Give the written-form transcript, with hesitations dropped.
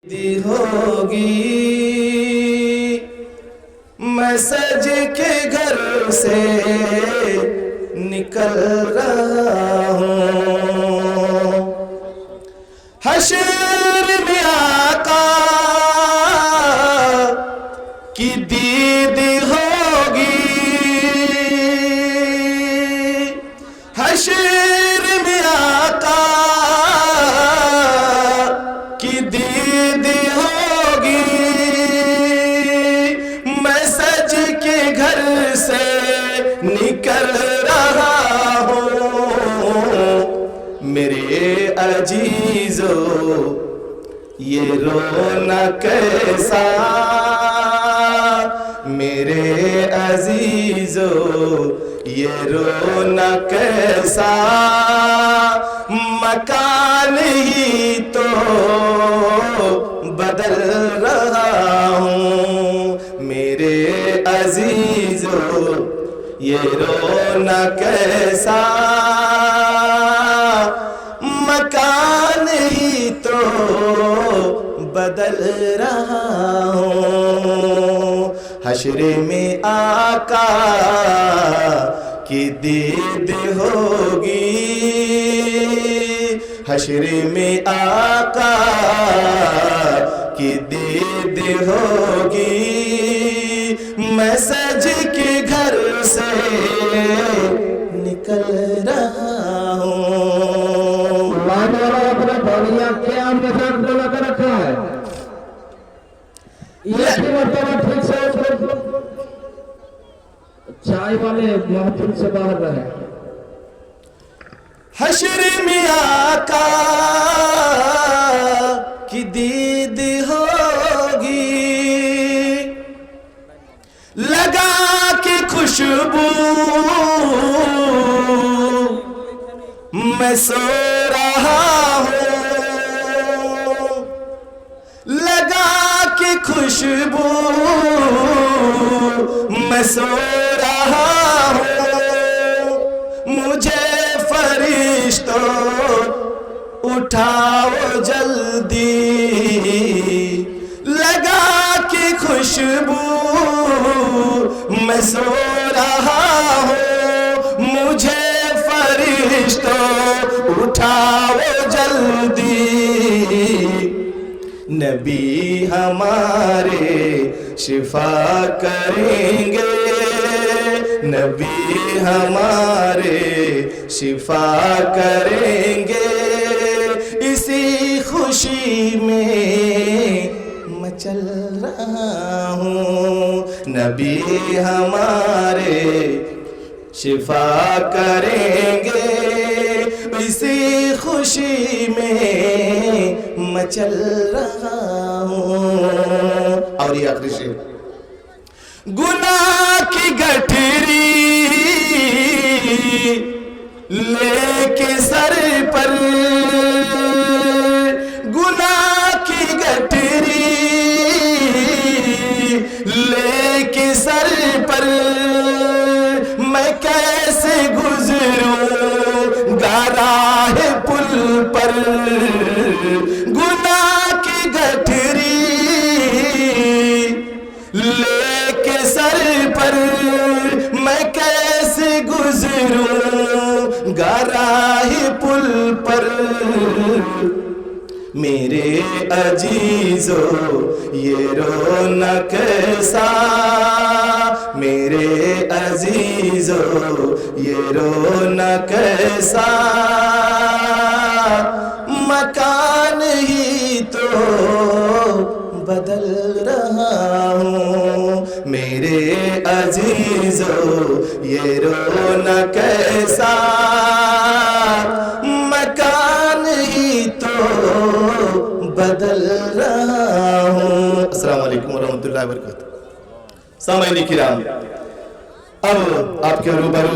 ہوگی میں سج کے گھر سے نکل رہا ہوں، حشر میں آقا کی دید ہوگی، حشر میں آقا کی دید ہوگی، میں سج کے گھر سے نکل رہا ہوں، میرے عزیزو یہ رونا کیسا، میرے عزیزو یہ رونا کیسا، مکان ہی تو بدل رہا ہوں، میرے عزیزو یہ رونا کیسا، مکان ہی تو بدل رہا ہوں، حشر میں آقا کی دید ہوگی، حشر میں آقا کی دید ہوگی، میں سج کے گھر سے نکل رہا ہوں۔ اپنا بڑھیا کیا ہم کے ساتھ لگا کر رکھا ہے، یہ مرتبہ ٹھیک سے چائے والے محفل سے باہر رہے۔ حشر میں آقا کی دید ہوگی، لگا کے خوشبو میں سو رہا ہوں، لگا کے خوشبو میں سو رہا ہوں، مجھے فرشتوں اٹھاؤ جلدی، لگا کے خوشبو میں سو رہا ہوں، مجھے فرشتوں اٹھاؤ جلدی، نبی ہمارے شفا کریں گے، نبی ہمارے شفا کریں گے، اسی خوشی میں میں چل رہا ہوں، نبی ہمارے شفا کریں گے، اسی خوشی میں میں چل رہا ہوں۔ اور یہ آخری شعر، گناہ کی گٹھری لے کے سر پر، گناہ کی گٹھری لے کے سر پر، میں کیسے گزروں گا راہ پل پر، گناہ کی گٹھری لے کے سر پر، میں کیسے گزروں گا راہ پل پر، میرے عزیزو یہ رونا کیسا، میرے عزیزو یہ رونا کیسا، مکان ہی تو بدل رہا ہوں، میرے عزیزو یہ رونا کیسا، مکان ہی تو بدل رہا ہوں۔ السلام علیکم ورحمۃ اللہ وبرکاتہ۔ سامعین کرام، اب آپ کے روبرو